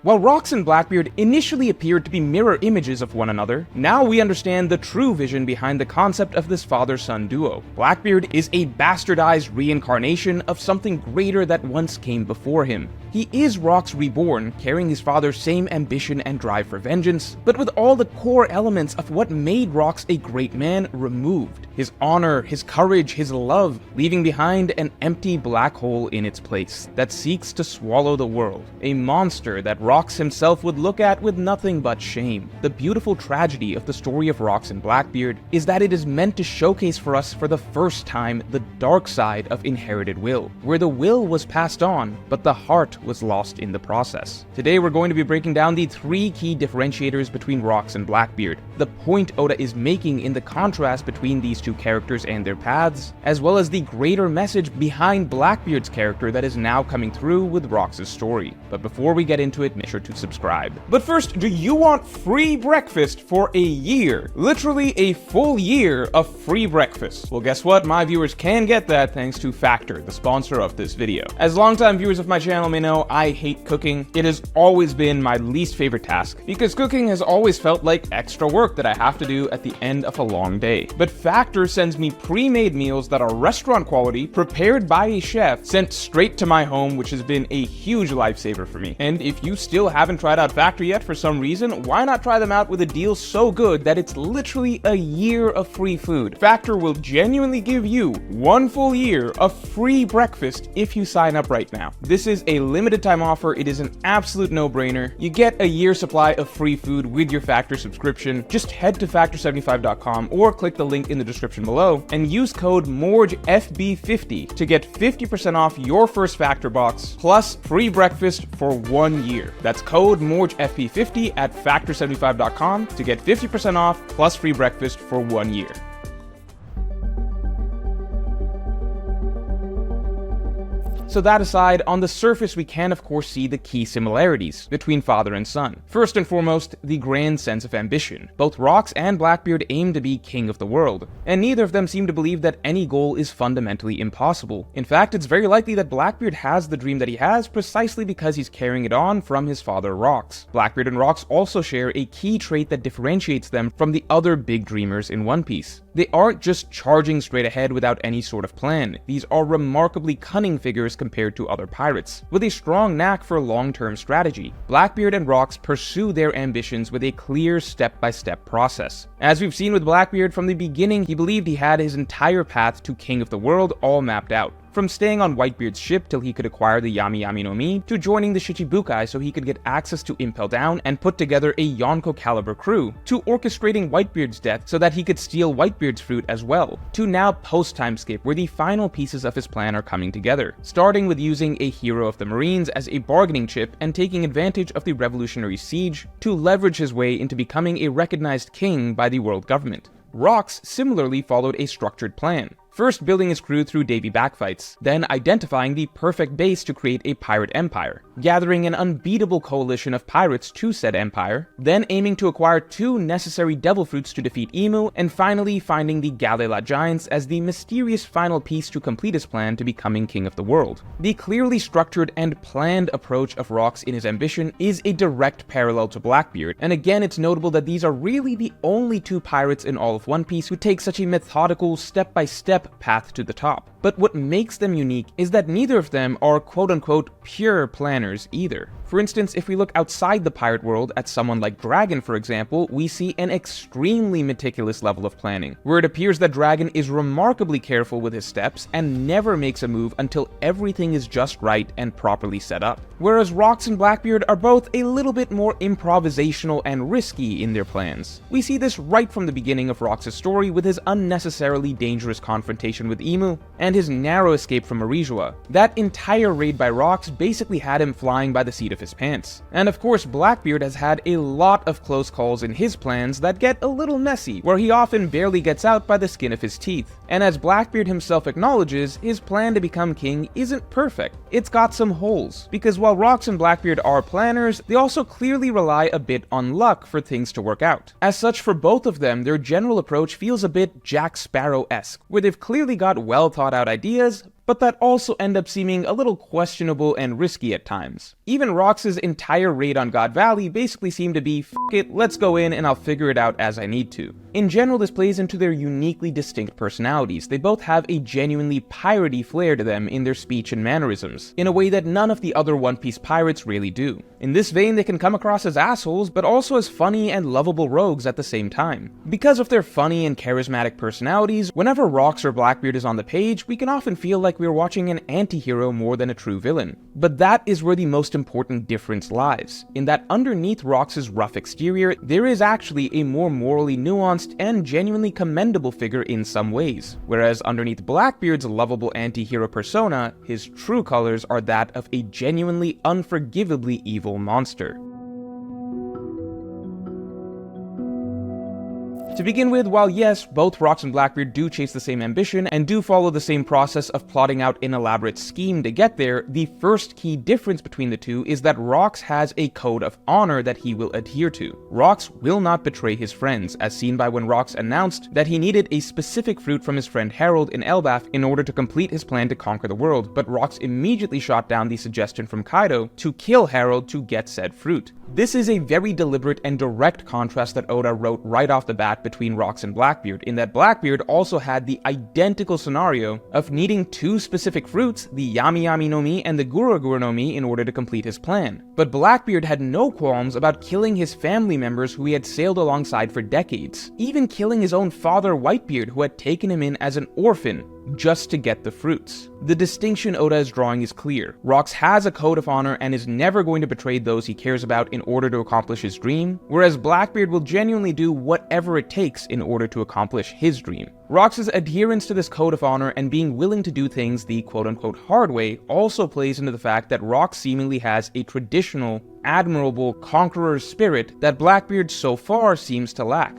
While Rox and Blackbeard initially appeared to be mirror images of one another, now we understand the true vision behind the concept of this father-son duo. Blackbeard is a bastardized reincarnation of something greater that once came before him. He is Rox reborn, carrying his father's same ambition and drive for vengeance, but with all the core elements of what made Rox a great man removed. His honor, his courage, his love, leaving behind an empty black hole in its place that seeks to swallow the world. A monster that Rox himself would look at with nothing but shame. The beautiful tragedy of the story of Rox and Blackbeard is that it is meant to showcase for us for the first time the dark side of inherited will, where the will was passed on, but the heart was lost in the process. Today we're going to be breaking down the 3 key differentiators between Rox and Blackbeard, the point Oda is making in the contrast between these two characters and their paths, as well as the greater message behind Blackbeard's character that is now coming through with Rox's story. But before we get into it, make sure to subscribe. But first, do you want free breakfast for a year? Literally a full year of free breakfast. Well, guess what? My viewers can get that thanks to Factor, the sponsor of this video. As longtime viewers of my channel may know, I hate cooking. It has always been my least favorite task, because cooking has always felt like extra work that I have to do at the end of a long day. But Factor sends me pre-made meals that are restaurant quality, prepared by a chef, sent straight to my home, which has been a huge lifesaver for me. And if you still haven't tried out Factor yet for some reason, why not try them out with a deal so good that it's literally a year of free food? Factor will genuinely give you 1 full year of free breakfast if you sign up right now. This is a limited time offer. It is an absolute no-brainer. You get a year's supply of free food with your Factor subscription. Just head to factor75.com or click the link in the description below and use code MORGEFB50 to get 50% off your first Factor box plus free breakfast for 1 year. That's code MORGEFB50 at factor75.com to get 50% off plus free breakfast for 1 year. So that aside, on the surface we can of course see the key similarities between father and son. First and foremost, the grand sense of ambition. Both Rox and Blackbeard aim to be king of the world, and neither of them seem to believe that any goal is fundamentally impossible. In fact, it's very likely that Blackbeard has the dream that he has precisely because he's carrying it on from his father Rox. Blackbeard and Rox also share a key trait that differentiates them from the other big dreamers in One Piece. They aren't just charging straight ahead without any sort of plan. These are remarkably cunning figures compared to other pirates, with a strong knack for long-term strategy. Blackbeard and Rox pursue their ambitions with a clear step-by-step process. As we've seen with Blackbeard, from the beginning he believed he had his entire path to King of the World all mapped out. From staying on Whitebeard's ship till he could acquire the Yami Yami no Mi, to joining the Shichibukai so he could get access to Impel Down and put together a Yonko caliber crew, to orchestrating Whitebeard's death so that he could steal Whitebeard's fruit as well, to now post-timeskip where the final pieces of his plan are coming together, starting with using a hero of the Marines as a bargaining chip and taking advantage of the revolutionary siege to leverage his way into becoming a recognized king by the world government. Rox similarly followed a structured plan. First building his crew through Davy backfights, then identifying the perfect base to create a pirate empire, gathering an unbeatable coalition of pirates to said empire, then aiming to acquire 2 necessary devil fruits to defeat Imu, and finally finding the Galela giants as the mysterious final piece to complete his plan to becoming king of the world. The clearly structured and planned approach of Rox in his ambition is a direct parallel to Blackbeard, and again it's notable that these are really the only 2 pirates in all of One Piece who take such a methodical, step-by-step path to the top. But what makes them unique is that neither of them are quote-unquote pure planners either. For instance, if we look outside the pirate world at someone like Dragon, for example, we see an extremely meticulous level of planning, where it appears that Dragon is remarkably careful with his steps and never makes a move until everything is just right and properly set up. Whereas Rox and Blackbeard are both a little bit more improvisational and risky in their plans. We see this right from the beginning of Rox's story with his unnecessarily dangerous confrontation with Imu, and his narrow escape from Arijua. That entire raid by Rox basically had him flying by the seat of his pants. And of course, Blackbeard has had a lot of close calls in his plans that get a little messy, where he often barely gets out by the skin of his teeth. And as Blackbeard himself acknowledges, his plan to become king isn't perfect. It's got some holes, because while Rox and Blackbeard are planners, they also clearly rely a bit on luck for things to work out. As such, for both of them, their general approach feels a bit Jack Sparrow-esque, where they've clearly got well thought out ideas, but that also end up seeming a little questionable and risky at times. Even Rox's entire raid on God Valley basically seemed to be, "F it, let's go in and I'll figure it out as I need to." In general, this plays into their uniquely distinct personalities. They both have a genuinely piratey flair to them in their speech and mannerisms, in a way that none of the other One Piece pirates really do. In this vein, they can come across as assholes, but also as funny and lovable rogues at the same time. Because of their funny and charismatic personalities, whenever Rox or Blackbeard is on the page, we can often feel like we're watching an anti-hero more than a true villain. But that is where the most important difference lies, in that underneath Rox's rough exterior, there is actually a more morally nuanced and genuinely commendable figure in some ways. Whereas underneath Blackbeard's lovable anti-hero persona, his true colors are that of a genuinely unforgivably evil monster. To begin with, while yes, both Rox and Blackbeard do chase the same ambition and do follow the same process of plotting out an elaborate scheme to get there, the first key difference between the two is that Rox has a code of honor that he will adhere to. Rox will not betray his friends, as seen by when Rox announced that he needed a specific fruit from his friend Harold in Elbaf in order to complete his plan to conquer the world, but Rox immediately shot down the suggestion from Kaido to kill Harold to get said fruit. This is a very deliberate and direct contrast that Oda wrote right off the bat between Rox and Blackbeard, in that Blackbeard also had the identical scenario of needing two specific fruits, the Yami Yami no Mi and the Gura Gura no Mi, in order to complete his plan. But Blackbeard had no qualms about killing his family members who he had sailed alongside for decades, even killing his own father Whitebeard, who had taken him in as an orphan, just to get the fruits. The distinction Oda is drawing is clear. Rox has a code of honor and is never going to betray those he cares about in order to accomplish his dream, whereas Blackbeard will genuinely do whatever it takes in order to accomplish his dream. Rox's adherence to this code of honor and being willing to do things the quote-unquote hard way also plays into the fact that Rox seemingly has a traditional, admirable conqueror spirit that Blackbeard so far seems to lack.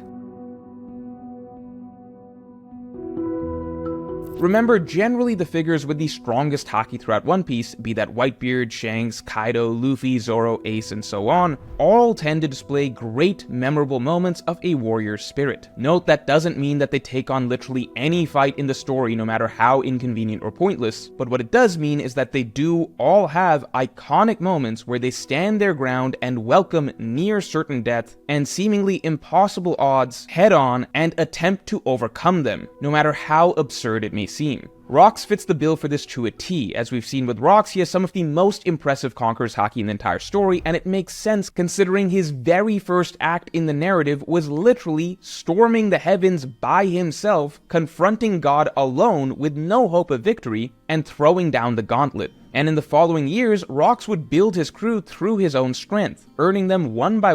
Remember, generally the figures with the strongest haki throughout One Piece, be that Whitebeard, Shanks, Kaido, Luffy, Zoro, Ace, and so on, all tend to display great, memorable moments of a warrior spirit. Note that doesn't mean that they take on literally any fight in the story, no matter how inconvenient or pointless, but what it does mean is that they do all have iconic moments where they stand their ground and welcome near certain death and seemingly impossible odds head on and attempt to overcome them, no matter how absurd it may seem. Rox fits the bill for this to a T. As we've seen with Rox, he has some of the most impressive Conqueror's haki in the entire story, and it makes sense considering his very first act in the narrative was literally storming the heavens by himself, confronting God alone with no hope of victory, and throwing down the gauntlet. And in the following years, Rox would build his crew through his own strength, earning them one by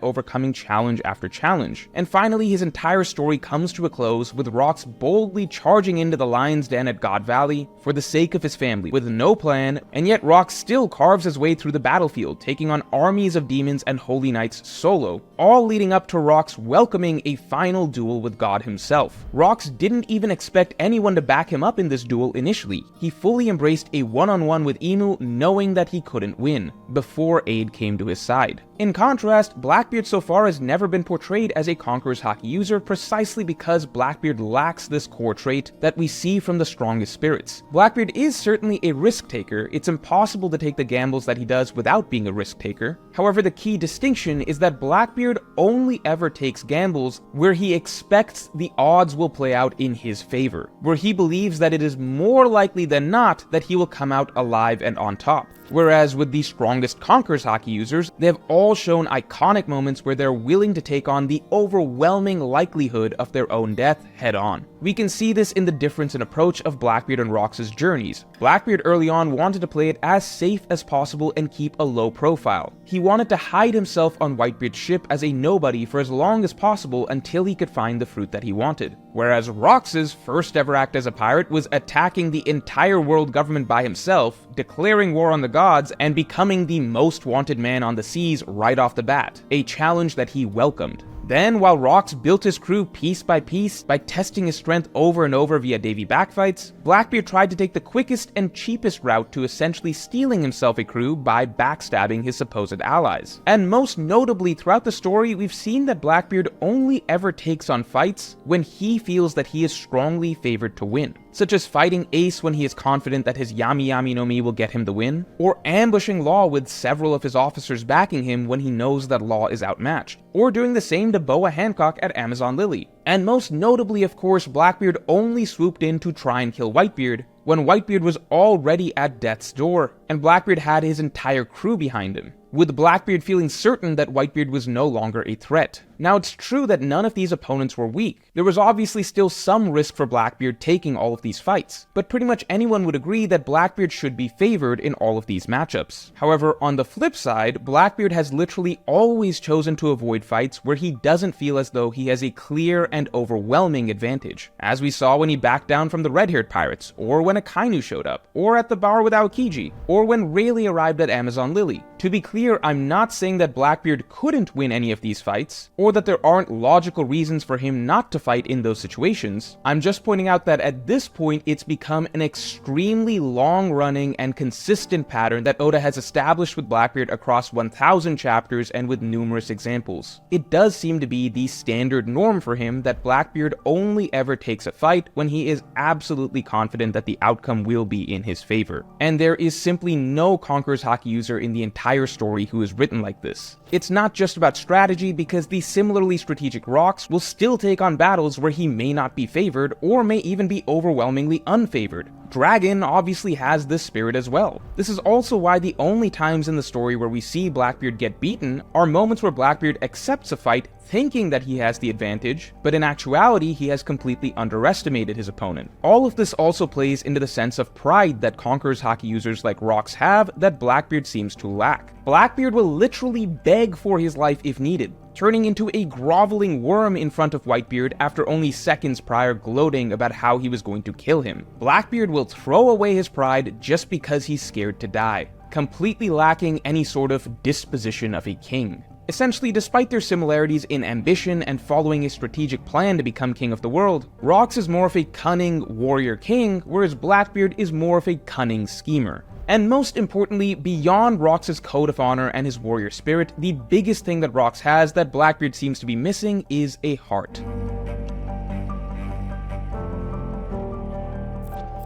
overcoming challenge after challenge. And finally, his entire story comes to a close with Rox boldly charging into the Lion's Den at God Valley for the sake of his family, with no plan, and yet Rox still carves his way through the battlefield, taking on armies of demons and holy knights solo, all leading up to Rox welcoming a final duel with God himself. Rox didn't even expect anyone to back him up in this duel initially. He fully embraced a one-on-one with Emu, knowing that he couldn't win, before aid came to his side. In contrast, Blackbeard so far has never been portrayed as a Conqueror's haki user precisely because Blackbeard lacks this core trait that we see from the strongest spirits. Blackbeard is certainly a risk taker. It's impossible to take the gambles that he does without being a risk taker. However, the key distinction is that Blackbeard only ever takes gambles where he expects the odds will play out in his favor, where he believes that it is more likely than not that he will come out alive and on top. Whereas with the strongest Conqueror's haki users, they have all shown iconic moments where they're willing to take on the overwhelming likelihood of their own death head on. We can see this in the difference in approach of Blackbeard and Rox's journeys. Blackbeard early on wanted to play it as safe as possible and keep a low profile. He wanted to hide himself on Whitebeard's ship as a nobody for as long as possible until he could find the fruit that he wanted. Whereas Rox's first ever act as a pirate was attacking the entire world government by himself, declaring war on the gods, and becoming the most wanted man on the seas right off the bat, a challenge that he welcomed. Then, while Rox built his crew piece by testing his strength over and over via Davy backfights, Blackbeard tried to take the quickest and cheapest route to essentially stealing himself a crew by backstabbing his supposed allies. And most notably throughout the story, we've seen that Blackbeard only ever takes on fights when he feels that he is strongly favored to win. such as fighting Ace when he is confident that his Yami Yami no Mi will get him the win, or ambushing Law with several of his officers backing him when he knows that Law is outmatched, or doing the same to Boa Hancock at Amazon Lily. And most notably, of course, Blackbeard only swooped in to try and kill Whitebeard when Whitebeard was already at death's door, and Blackbeard had his entire crew behind him, with Blackbeard feeling certain that Whitebeard was no longer a threat. Now, it's true that none of these opponents were weak. There was obviously still some risk for Blackbeard taking all of these fights, but pretty much anyone would agree that Blackbeard should be favored in all of these matchups. However, on the flip side, Blackbeard has literally always chosen to avoid fights where he doesn't feel as though he has a clear and overwhelming advantage, as we saw when he backed down from the red-haired pirates, or when Akainu showed up, or at the bar with Aokiji, or when Rayleigh arrived at Amazon Lily. To be clear, I'm not saying that Blackbeard couldn't win any of these fights, or that there aren't logical reasons for him not to fight in those situations. I'm just pointing out that at this point, it's become an extremely long-running and consistent pattern that Oda has established with Blackbeard across 1,000 chapters and with numerous examples. It does seem to be the standard norm for him that Blackbeard only ever takes a fight when he is absolutely confident that the outcome will be in his favor. And there is simply no Conqueror's Haki user in the entire story who is written like this. It's not just about strategy, because the similarly strategic Rocks will still take on battles where he may not be favored, or may even be overwhelmingly unfavored. Dragon obviously has this spirit as well. This is also why the only times in the story where we see Blackbeard get beaten are moments where Blackbeard accepts a fight thinking that he has the advantage, but in actuality he has completely underestimated his opponent. All of this also plays into the sense of pride that Conqueror's Haki users like Rocks have that Blackbeard seems to lack. Blackbeard will literally beg for his life if needed, turning into a groveling worm in front of Whitebeard after only seconds prior gloating about how he was going to kill him. Blackbeard will throw away his pride just because he's scared to die, completely lacking any sort of disposition of a king. Essentially, despite their similarities in ambition and following a strategic plan to become king of the world, Rocks is more of a cunning warrior king, whereas Blackbeard is more of a cunning schemer. And most importantly, beyond Rocks' code of honor and his warrior spirit, the biggest thing that Rocks has that Blackbeard seems to be missing is a heart.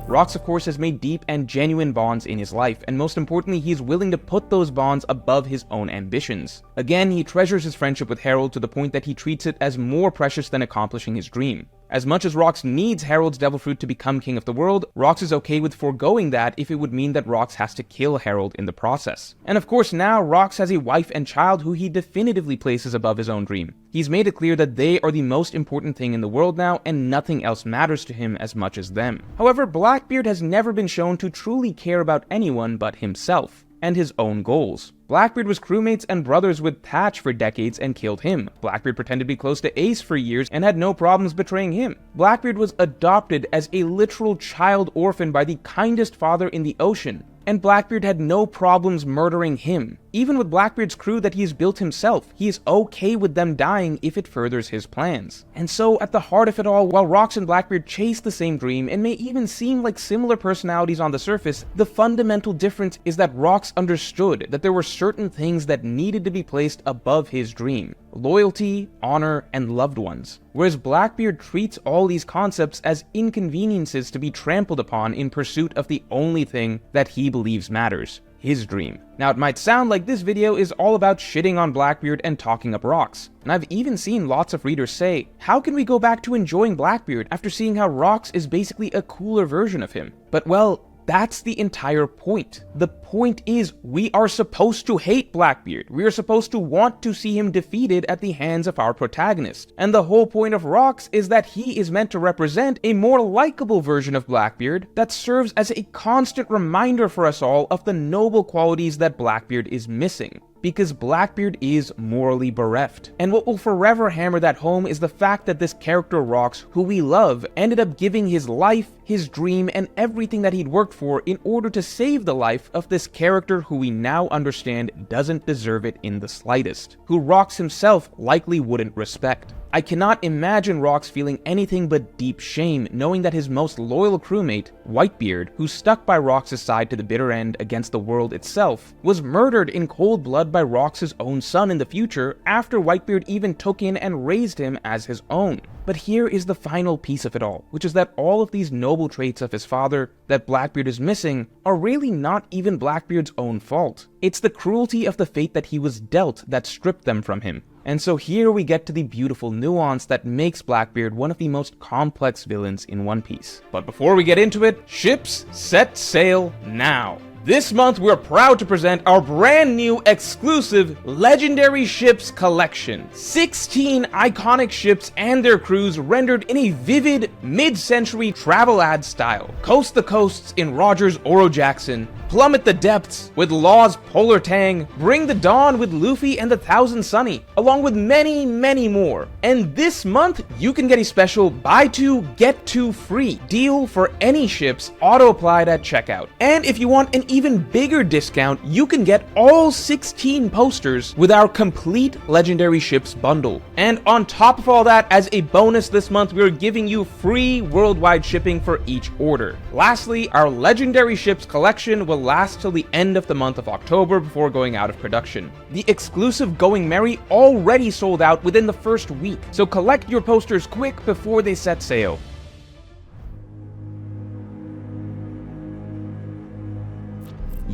Rocks, of course, has made deep and genuine bonds in his life, and most importantly, he is willing to put those bonds above his own ambitions. Again, he treasures his friendship with Harold to the point that he treats it as more precious than accomplishing his dream. As much as Rocks needs Harold's Devil Fruit to become king of the world, Rocks is okay with foregoing that if it would mean that Rocks has to kill Harold in the process. And of course now, Rocks has a wife and child who he definitively places above his own dream. He's made it clear that they are the most important thing in the world now, and nothing else matters to him as much as them. However, Blackbeard has never been shown to truly care about anyone but himself and his own goals. Blackbeard was crewmates and brothers with Thatch for decades and killed him. Blackbeard pretended to be close to Ace for years and had no problems betraying him. Blackbeard was adopted as a literal child orphan by the kindest father in the ocean, and Blackbeard had no problems murdering him. Even with Blackbeard's crew that he has built himself, he is okay with them dying if it furthers his plans. And so, at the heart of it all, while Rocks and Blackbeard chase the same dream and may even seem like similar personalities on the surface, the fundamental difference is that Rocks understood that there were certain things that needed to be placed above his dream: loyalty, honor, and loved ones. Whereas Blackbeard treats all these concepts as inconveniences to be trampled upon in pursuit of the only thing that he believes matters: his dream. Now, it might sound like this video is all about shitting on Blackbeard and talking up Rocks, and I've even seen lots of readers say, how can we go back to enjoying Blackbeard after seeing how Rocks is basically a cooler version of him? But well, that's the entire point. The point is, we are supposed to hate Blackbeard. We are supposed to want to see him defeated at the hands of our protagonist. And the whole point of Rocks is that he is meant to represent a more likable version of Blackbeard that serves as a constant reminder for us all of the noble qualities that Blackbeard is missing. Because Blackbeard is morally bereft. And what will forever hammer that home is the fact that this character Rocks, who we love, ended up giving his life, his dream, and everything that he'd worked for in order to save the life of this character who we now understand doesn't deserve it in the slightest, who Rocks himself likely wouldn't respect. I cannot imagine Rocks feeling anything but deep shame knowing that his most loyal crewmate, Whitebeard, who stuck by Rocks' side to the bitter end against the world itself, was murdered in cold blood by Rocks' own son in the future after Whitebeard even took in and raised him as his own. But here is the final piece of it all, which is that all of these noble traits of his father that Blackbeard is missing are really not even Blackbeard's own fault. It's the cruelty of the fate that he was dealt that stripped them from him. And so here we get to the beautiful nuance that makes Blackbeard one of the most complex villains in One Piece. But before we get into it, ships set sail now! This month, we're proud to present our brand new exclusive Legendary Ships collection. 16 iconic ships and their crews rendered in a vivid, mid-century travel ad style. Coast the coasts in Roger's Oro Jackson, plummet the depths with Law's Polar Tang, bring the dawn with Luffy and the Thousand Sunny, along with many, many more. And this month, you can get a special buy two, get two free deal for any ships auto-applied at checkout. And if you want an even bigger discount, you can get all 16 posters with our complete Legendary Ships bundle. And on top of all that, as a bonus this month, we're giving you free worldwide shipping for each order. Lastly, our Legendary Ships collection will last till the end of the month of October before going out of production. The exclusive Going Merry already sold out within the first week, so collect your posters quick before they set sail.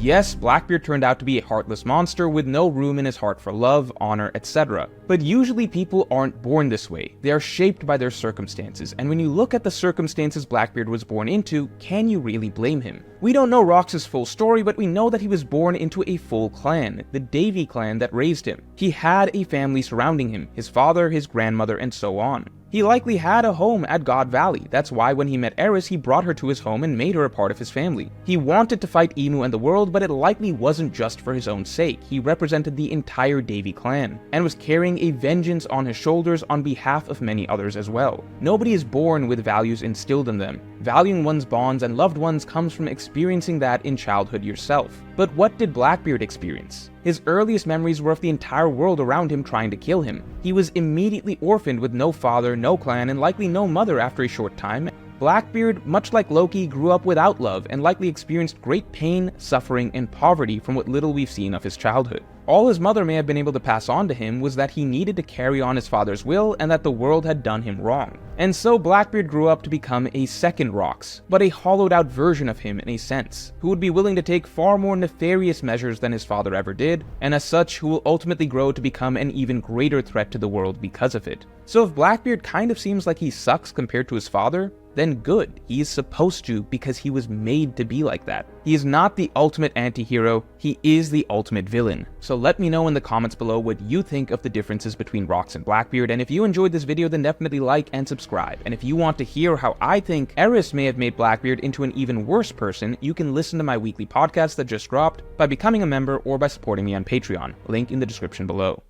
Yes, Blackbeard turned out to be a heartless monster with no room in his heart for love, honor, etc. But usually people aren't born this way. They are shaped by their circumstances, and when you look at the circumstances Blackbeard was born into, can you really blame him? We don't know Rox's full story, but we know that he was born into a full clan, the Davy clan that raised him. He had a family surrounding him, his father, his grandmother, and so on. He likely had a home at God Valley. That's why when he met Eris, he brought her to his home and made her a part of his family. He wanted to fight Emu and the world, but it likely wasn't just for his own sake. He represented the entire Davy clan, and was carrying a vengeance on his shoulders on behalf of many others as well. Nobody is born with values instilled in them. Valuing one's bonds and loved ones comes from experiencing that in childhood yourself. But what did Blackbeard experience? His earliest memories were of the entire world around him trying to kill him. He was immediately orphaned with no father, no clan, and likely no mother after a short time. Blackbeard, much like Loki, grew up without love and likely experienced great pain, suffering, and poverty from what little we've seen of his childhood. All his mother may have been able to pass on to him was that he needed to carry on his father's will and that the world had done him wrong. And so Blackbeard grew up to become a second Rox, but a hollowed out version of him in a sense, who would be willing to take far more nefarious measures than his father ever did, and as such who will ultimately grow to become an even greater threat to the world because of it. So if Blackbeard kind of seems like he sucks compared to his father, then good, he is supposed to because he was made to be like that. He is not the ultimate anti-hero, he is the ultimate villain. So let me know in the comments below what you think of the differences between Rox and Blackbeard, and if you enjoyed this video then definitely like and subscribe. And if you want to hear how I think Eris may have made Blackbeard into an even worse person, you can listen to my weekly podcast that just dropped by becoming a member or by supporting me on Patreon, link in the description below.